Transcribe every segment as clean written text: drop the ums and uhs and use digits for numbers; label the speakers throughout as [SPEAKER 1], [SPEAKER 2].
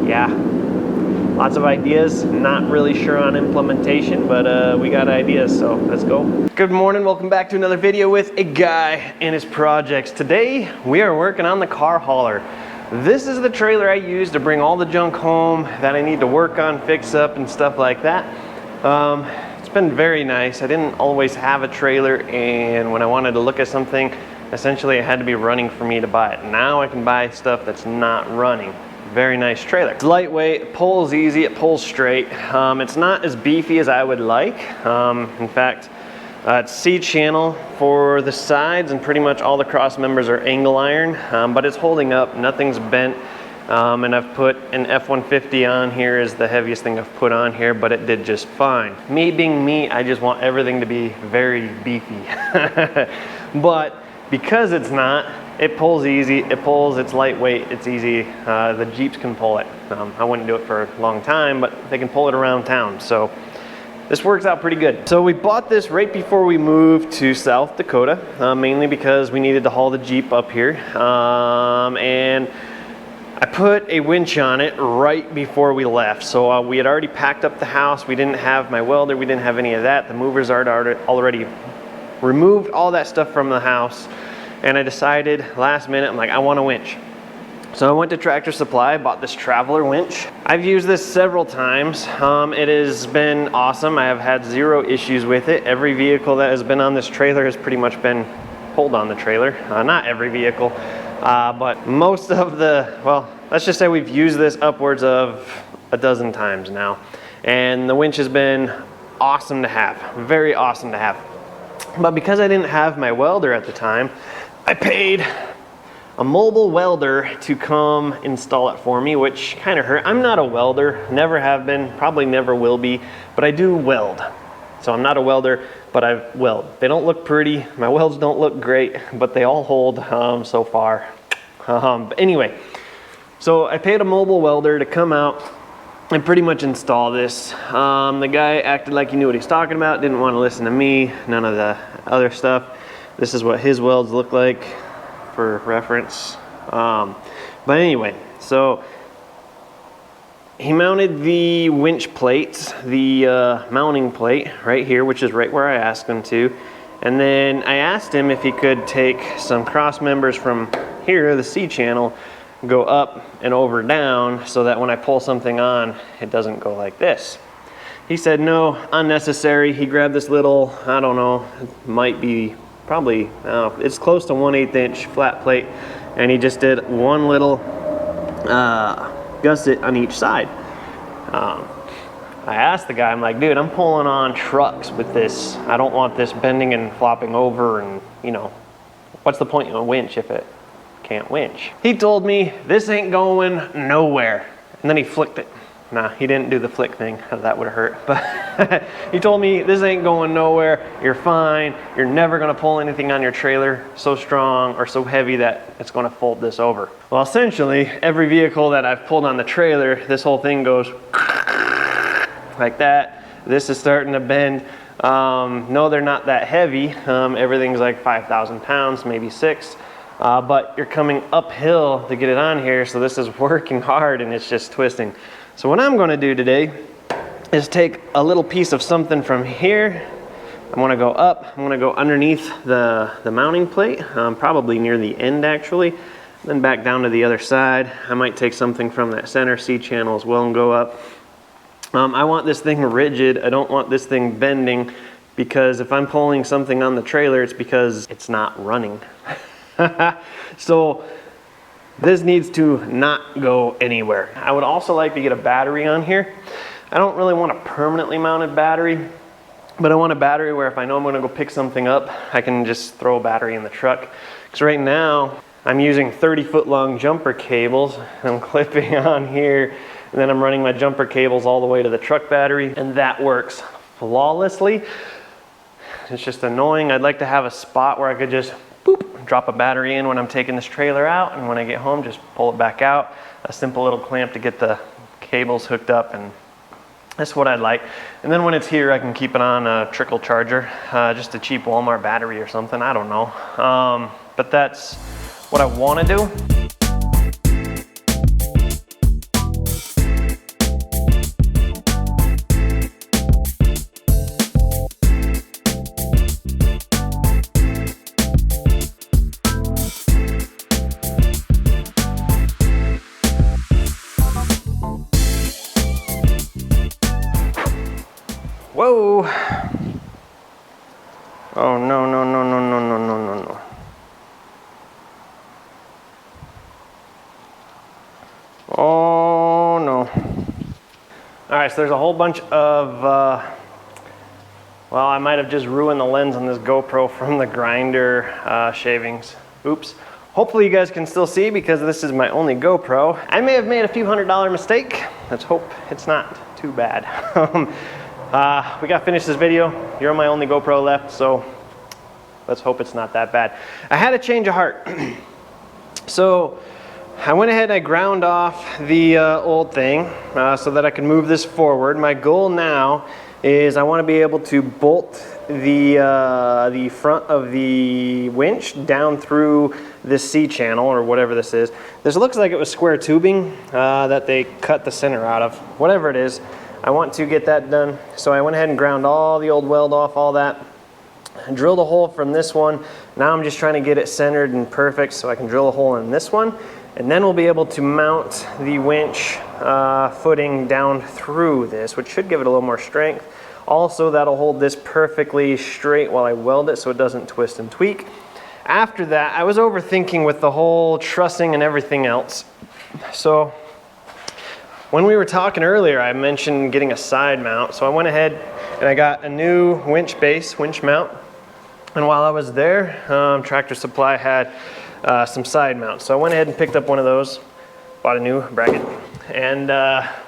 [SPEAKER 1] yeah, lots of ideas, not really sure on implementation, but we got ideas, so let's go. Good morning, welcome back to another video with a guy and his projects. Today, we are working on the car hauler. This is the trailer I use to bring all the junk home that I need to work on, fix up, and stuff like that. It's been very nice. I didn't always have a trailer, and when I wanted to look at something, essentially it had to be running for me to buy it. Now I can buy stuff that's not running. Very nice trailer. It's lightweight, it pulls easy, it pulls straight. It's not as beefy as I would like. In fact, it's C-channel for the sides, and pretty much all the cross members are angle iron, but it's holding up, nothing's bent. And I've put an F-150 on here is the heaviest thing I've put on here, but it did just fine. Me being me, I just want everything to be very beefy. But because it's not, it pulls easy, it's lightweight, it's easy. The Jeeps can pull it. I wouldn't do it for a long time, but they can pull it around town. So this works out pretty good. So we bought this right before we moved to South Dakota, mainly because we needed to haul the Jeep up here. And I put a winch on it right before we left. So we had already packed up the house. We didn't have my welder. We didn't have any of that. The movers are already removed all that stuff from the house. And I decided last minute, I'm like, I want a winch. So I went to Tractor Supply, bought this Traveler winch. I've used this several times. It has been awesome. I have had zero issues with it. Every vehicle that has been on this trailer has pretty much been pulled on the trailer. Not every vehicle. But most of the, well, let's just say we've used this upwards of a dozen times now. And the winch has been awesome to have, very awesome to have. But because I didn't have my welder at the time, I paid a mobile welder to come install it for me, which kind of hurt. I'm not a welder, never have been, probably never will be, but I do weld. So I'm not a welder, but I weld. They don't look pretty, my welds don't look great, but they all hold so far. But anyway, so I paid a mobile welder to come out and pretty much install this. The guy acted like he knew what he's talking about, didn't want to listen to me, none of the other stuff. This is what his welds look like for reference. But anyway, so he mounted the winch plates, the mounting plate right here, which is right where I asked him to. And then I asked him if he could take some cross members from here, the C-channel, go up and over down so that when I pull something on, it doesn't go like this. He said no, unnecessary. He grabbed this little, I don't know, it might be probably, it's close to 1/8 inch flat plate, and he just did one little gusset on each side. I asked the guy, I'm like, dude, I'm pulling on trucks with this. I don't want this bending and flopping over, and you know, what's the point of a winch if it can't winch? He told me this ain't going nowhere, and then he flicked it. Nah, he didn't do the flick thing, that would have hurt, but he told me this ain't going nowhere, you're fine, you're never gonna pull anything on your trailer so strong or so heavy that it's gonna fold this over. Well, essentially, every vehicle that I've pulled on the trailer, this whole thing goes like that. This is starting to bend. No, they're not that heavy. Everything's like 5,000 pounds, maybe 6. But you're coming uphill to get it on here, so this is working hard and it's just twisting. So what I'm going to do today is take a little piece of something from here. I'm going to go up, I'm going to go underneath the mounting plate, probably near the end actually, then back down to the other side. I might take something from that center C-channel as well and go up. I want this thing rigid, I don't want this thing bending, because if I'm pulling something on the trailer, it's because it's not running. So this needs to not go anywhere. I would also like to get a battery on here. I don't really want a permanently mounted battery, but I want a battery where if I know I'm gonna go pick something up, I can just throw a battery in the truck. Because right now, I'm using 30-foot long jumper cables. I'm clipping on here, and then I'm running my jumper cables all the way to the truck battery, and that works flawlessly. It's just annoying. I'd like to have a spot where I could just boop, drop a battery in when I'm taking this trailer out, and when I get home, just pull it back out. A simple little clamp to get the cables hooked up, and that's what I'd like. And then when it's here, I can keep it on a trickle charger, just a cheap Walmart battery or something, I don't know. But that's what I want to do. Whoa. Oh, no, no, no, no, no, no, no, no, no. Oh, no. All right, so there's a whole bunch of, well, I might have just ruined the lens on this GoPro from the grinder shavings. Oops. Hopefully you guys can still see because this is my only GoPro. I may have made a few $100 mistake. Let's hope it's not too bad. We got to finish this video. You're my only GoPro left, so let's hope it's not that bad. I had a change of heart. So I went ahead and I ground off the old thing so that I can move this forward. My goal now is I want to be able to bolt the front of the winch down through this C channel or whatever this is. This looks like it was square tubing that they cut the center out of. Whatever it is, I want to get that done. So I went ahead and ground all the old weld off, all that. I drilled a hole from this one. Now I'm just trying to get it centered and perfect so I can drill a hole in this one. And then we'll be able to mount the winch footing down through this, which should give it a little more strength. Also, that'll hold this perfectly straight while I weld it so it doesn't twist and tweak. After that, I was overthinking with the whole trussing and everything else. So when we were talking earlier, I mentioned getting a side mount. So I went ahead and I got a new winch base, winch mount. And while I was there, Tractor Supply had some side mounts. So I went ahead and picked up one of those, bought a new bracket, and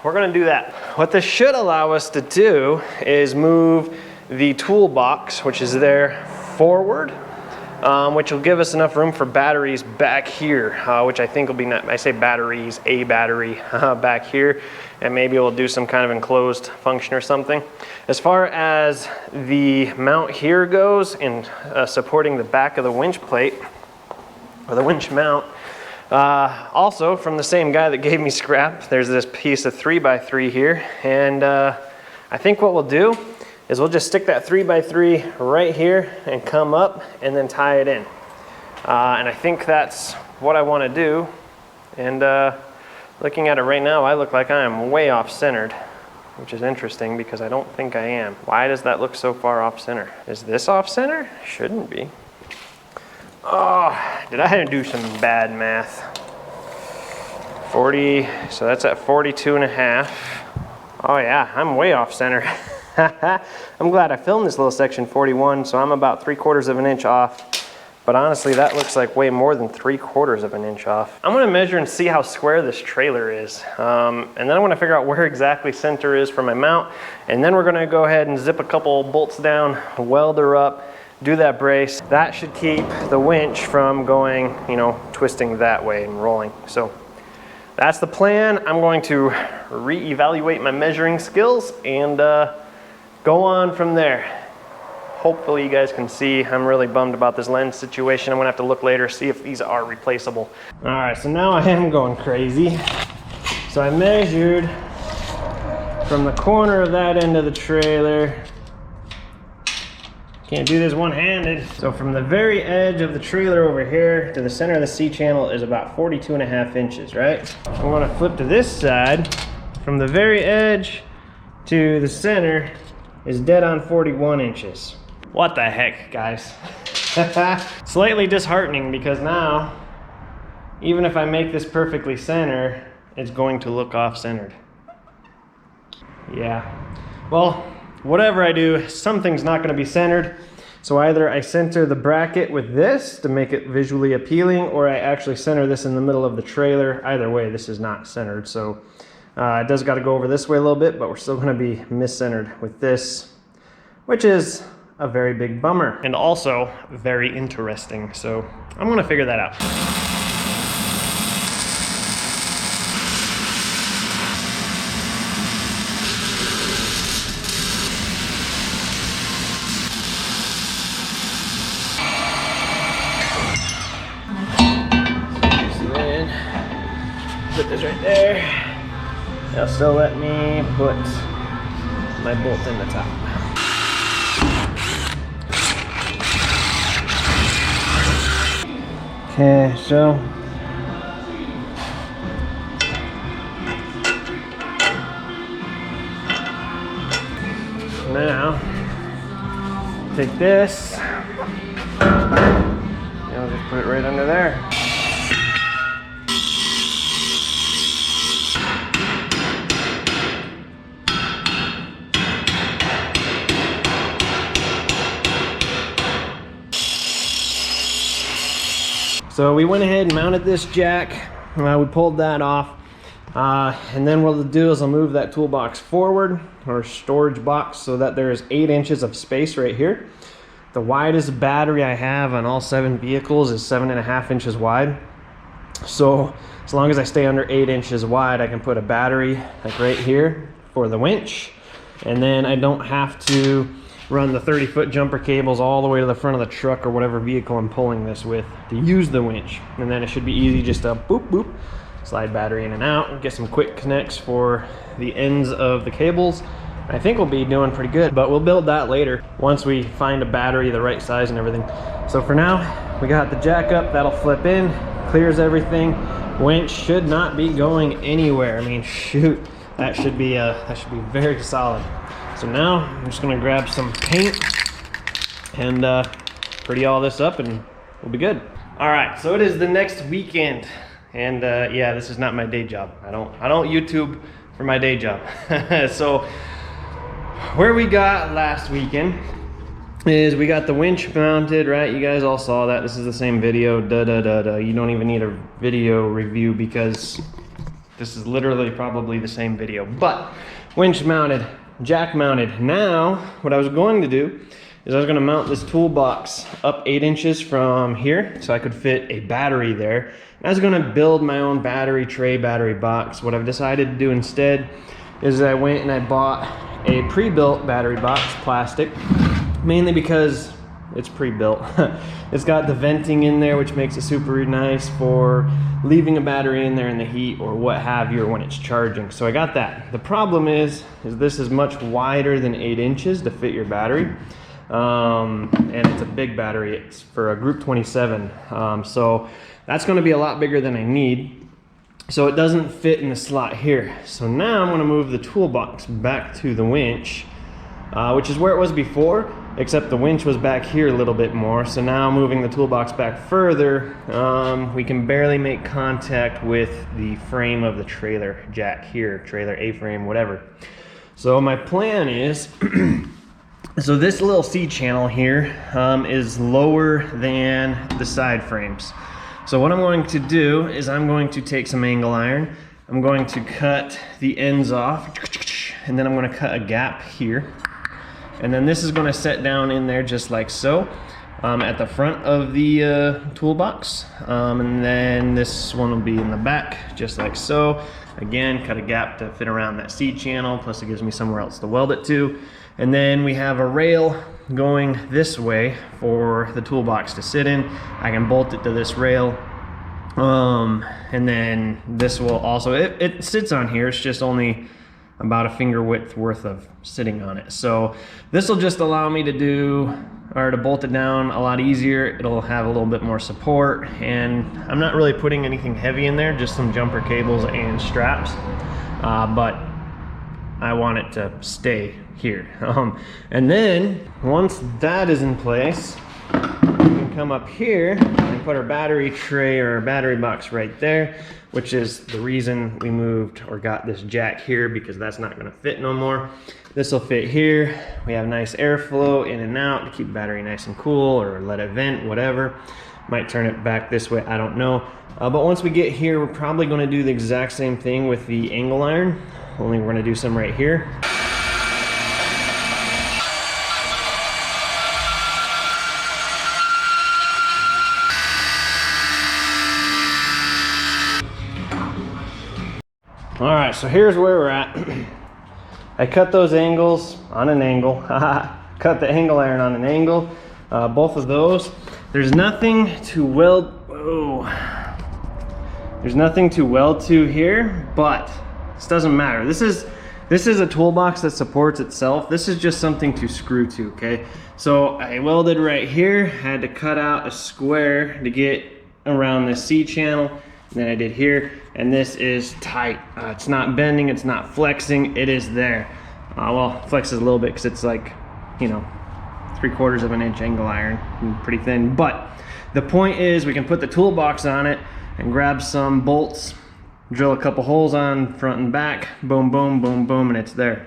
[SPEAKER 1] we're gonna do that. What this should allow us to do is move the toolbox, which is there, forward, which will give us enough room for batteries back here, which I think will be, I say batteries, a battery back here, and maybe we'll do some kind of enclosed function or something. As far as the mount here goes and supporting the back of the winch plate, or the winch mount, also from the same guy that gave me scrap, there's this piece of 3x3 here, and I think what we'll do is we'll just stick that 3x3 right here and come up and then tie it in. And I think that's what I want to do. And looking at it right now, I look like I am way off centered, which is interesting because I don't think I am. Why does that look so far off center? Is this off center? Shouldn't be. Oh, did I do some bad math? 40, so that's at 42.5. Oh yeah, I'm way off center. I'm glad I filmed this little section 41, so I'm about 3/4 of an inch off. But honestly, that looks like way more than 3/4 of an inch off. I'm gonna measure and see how square this trailer is. And then I wanna figure out where exactly center is for my mount. And then we're gonna go ahead and zip a couple bolts down, weld her up, do that brace. That should keep the winch from going, you know, twisting that way and rolling. So that's the plan. I'm going to reevaluate my measuring skills and go on from there. Hopefully you guys can see I'm really bummed about this lens situation. I'm gonna have to look later, see if these are replaceable. All right, so now I am going crazy. So I measured from the corner of that end of the trailer. Can't do this one-handed. So from the very edge of the trailer over here to the center of the C channel is about 42.5 inches, right? I'm gonna flip to this side. From the very edge to the center is dead on 41 inches. What the heck, guys? Slightly disheartening because now, even if I make this perfectly center, it's going to look off-centered. Yeah, well, whatever I do, something's not gonna be centered. So either I center the bracket with this to make it visually appealing, or I actually center this in the middle of the trailer. Either way, this is not centered. So it does gotta go over this way a little bit, but we're still gonna be mis-centered with this, which is a very big bummer and also very interesting. So I'm gonna figure that out. Put this right there. They'll still let me put my bolt in the top. Okay, so So now, take this, and I'll just put it right under there. So we went ahead and mounted this jack. We pulled that off. And then what we'll do is I'll move that toolbox forward, or storage box, so that there's 8 inches of space right here. The widest battery I have on all 7 vehicles is 7.5 inches wide. So as long as I stay under 8 inches wide, I can put a battery like right here for the winch. And then I don't have to run the 30-foot jumper cables all the way to the front of the truck or whatever vehicle I'm pulling this with to use the winch. And then it should be easy just to boop, boop, slide battery in and out, and get some quick connects for the ends of the cables. I think we'll be doing pretty good, but we'll build that later once we find a battery the right size and everything. So for now, we got the jack up, that'll flip in, clears everything. Winch should not be going anywhere. I mean, shoot, that should be very solid. So now I'm just gonna grab some paint and pretty all this up, and we'll be good. All right, so it is the next weekend. And yeah, this is not my day job. I don't YouTube for my day job. So where we got last weekend is we got the winch mounted, right? You guys all saw that. This is the same video. You don't even need a video review because this is literally probably the same video. But winch mounted, jack mounted. Now what I was going to do is I was going to mount this toolbox up 8 inches from here so I could fit a battery there. I was going to build my own battery tray, battery box. What I've decided to do instead is I went and I bought a pre-built battery box, plastic, mainly because it's pre-built. It's got the venting in there, which makes it super nice for leaving a battery in there in the heat or what have you, or when it's charging. So I got that. The problem is this is much wider than 8 inches to fit your battery. And it's a big battery. It's for a Group 27. So that's going to be a lot bigger than I need. So it doesn't fit in the slot here. So now I'm going to move the toolbox back to the winch, which is where it was before, except the winch was back here a little bit more. So now moving the toolbox back further, we can barely make contact with the frame of the trailer jack here, trailer A-frame, whatever. So my plan is, so this little C-channel here is lower than the side frames. So what I'm going to do is I'm going to take some angle iron, I'm going to cut the ends off, and then I'm going to cut a gap here. And then this is going to set down in there just like so, at the front of the toolbox. And then this one will be in the back, just like so. Again, cut a gap to fit around that C-channel, plus it gives me somewhere else to weld it to. And then we have a rail going this way for the toolbox to sit in. I can bolt it to this rail. And then this will also, it sits on here, it's just only about a finger width worth of sitting on it. So this will just allow me to do, or to bolt it down a lot easier. It'll have a little bit more support, and I'm not really putting anything heavy in there, just some jumper cables and straps. But I want it to stay here. And then once that is in place, we can come up here and put our battery tray or our battery box right there, which is the reason we moved or got this jack here, because that's not going to fit no more. This will fit here. We have nice airflow in and out to keep the battery nice and cool, or let it vent, whatever. Might turn it back this way, I don't know. But once we get here, we're probably going to do the exact same thing with the angle iron, only we're going to do some right here. All right, so here's where we're at. I cut those angles on an angle. Cut the angle iron on an angle. Both of those. There's nothing to weld. Oh, there's nothing to weld to here, but this doesn't matter. This is a toolbox that supports itself. This is just something to screw to. Okay. So I welded right here. Had to cut out a square to get around the C channel. And then I did here, and this is tight. It's not bending, it's not flexing, it is there. Well, flexes a little bit because it's like, you know, 3/4 of an inch angle iron, pretty thin. But the point is, we can put the toolbox on it and grab some bolts, drill a couple holes on front and back, boom, boom, boom, boom, and it's there.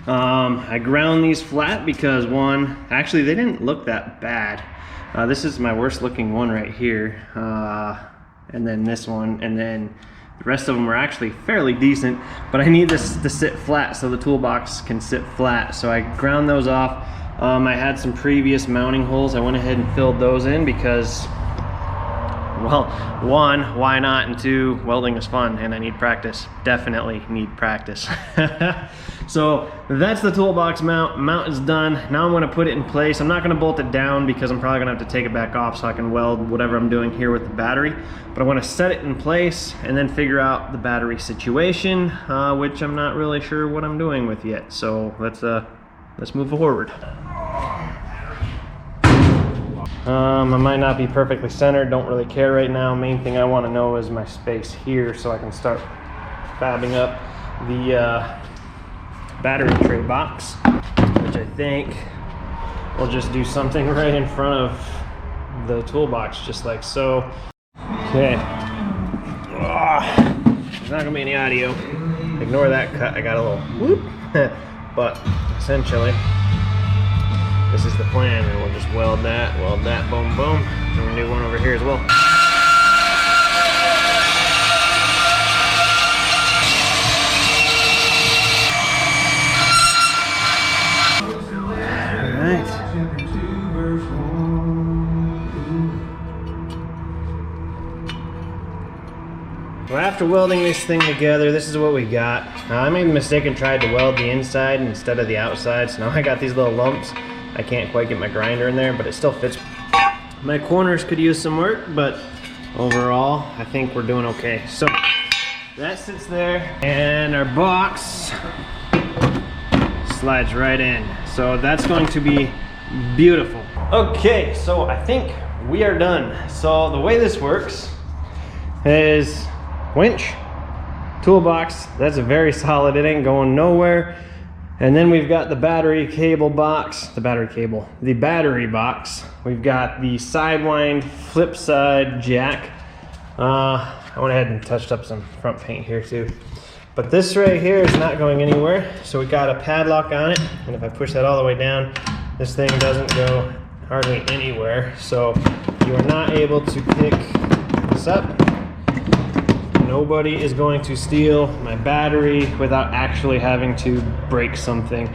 [SPEAKER 1] I ground these flat because one, actually they didn't look that bad. This is my worst looking one right here, and then this one, and then the rest of them are actually fairly decent, but I need this to sit flat so the toolbox can sit flat. So I ground those off. I had some previous mounting holes. I went ahead and filled those in because, well, one, why not? And two, welding is fun and I need practice. Definitely need practice. So that's the toolbox mount. Mount is done. Now I'm gonna put it in place. I'm not gonna bolt it down because I'm probably gonna have to take it back off so I can weld whatever I'm doing here with the battery. But I wanna set it in place and then figure out the battery situation, which I'm not really sure what I'm doing with yet. So let's move forward. I might not be perfectly centered, don't really care right now. Main thing I want to know is my space here so I can start fabbing up the battery tray box, which I think we'll just do something right in front of the toolbox, just like so. Okay. There's not gonna be any audio. Ignore that cut, I got a little whoop. But essentially, this is the plan, and we'll just weld that, boom, boom. And we're gonna do one over here as well. Well, after welding this thing together, this is what we got. I made the mistake and tried to weld the inside instead of the outside, so now I got these little lumps. I can't quite get my grinder in there, but it still fits. My corners could use some work, but overall, I think we're doing okay. So that sits there, and our box slides right in. So that's going to be beautiful. Okay, so I think we are done. So the way this works is winch, toolbox, that's very solid, it ain't going nowhere. And then we've got the battery cable box, the battery box. We've got the sidewind flip side jack. I went ahead and touched up some front paint here too. But this right here is not going anywhere. So we got a padlock on it. And if I push that all the way down, this thing doesn't go hardly anywhere. So you are not able to pick this up. Nobody is going to steal my battery without actually having to break something.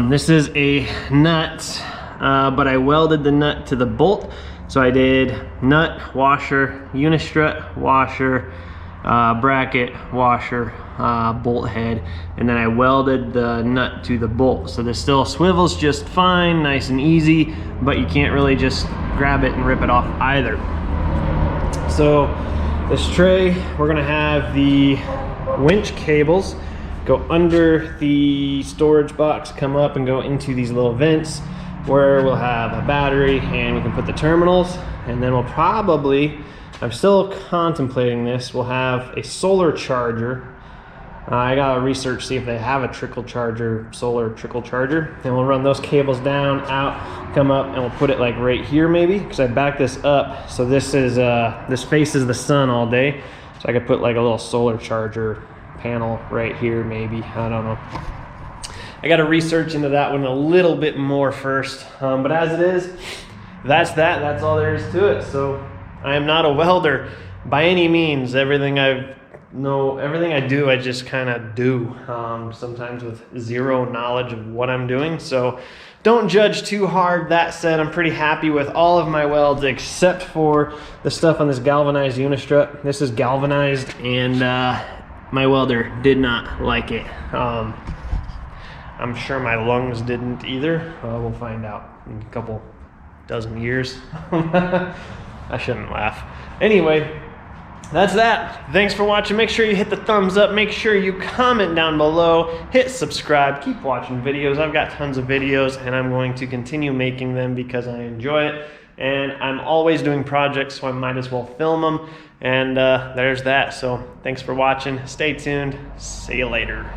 [SPEAKER 1] This is a nut, but I welded the nut to the bolt. So I did nut, washer, unistrut, washer, bracket, washer, bolt head, and then I welded the nut to the bolt. So this still swivels just fine, nice and easy, but you can't really just grab it and rip it off either. So this tray, we're gonna have the winch cables go under the storage box, come up and go into these little vents where we'll have a battery and we can put the terminals, and then we'll probably, I'm still contemplating this, we'll have a solar charger. I gotta research, see if they have a trickle charger, solar trickle charger, and we'll run those cables down, out, come up, and we'll put it like right here maybe, because I backed this up, so this is this faces the sun all day, so I could put like a little solar charger panel right here maybe, I don't know. I gotta research into that one a little bit more first, but as it is, that's all there is to it. So I am not a welder by any means. Everything I do, I just kind of do, sometimes with zero knowledge of what I'm doing. So don't judge too hard. That said, I'm pretty happy with all of my welds except for the stuff on this galvanized unistrut. This is galvanized, and my welder did not like it. I'm sure my lungs didn't either. We'll find out in a couple dozen years. I shouldn't laugh. Anyway, that's that. Thanks for watching. Make sure you hit the thumbs up. Make sure you comment down below. Hit subscribe. Keep watching videos. I've got tons of videos, and I'm going to continue making them because I enjoy it. And I'm always doing projects, so I might as well film them. And there's that. So thanks for watching. Stay tuned. See you later.